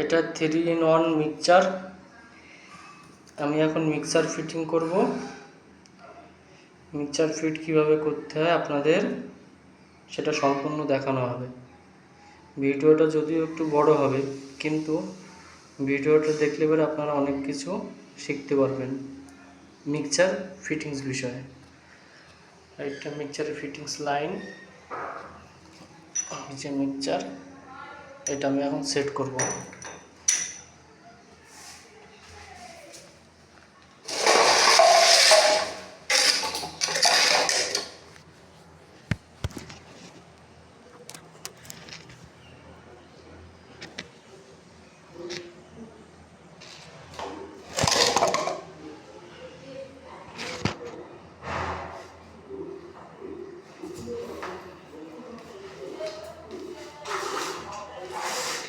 এটা 3-in-1 mixture. আমি এখন মিক্সচার ফিটিং করব। মিক্সচার ফিট কিভাবে করতে হয় আপনাদের সেটা সম্পূর্ণ দেখানো হবে। ভিডিওটা যদিও একটু বড় হবে, কিন্তু ভিডিওটা দেখলে পরে আপনারা অনেক কিছু শিখতে পারবেন মিক্সচার ফিটিংস বিষয়ে। একটা মিক্সচারের ফিটিংস লাইন, যে মিক্সচার, এটা আমি এখন সেট করব।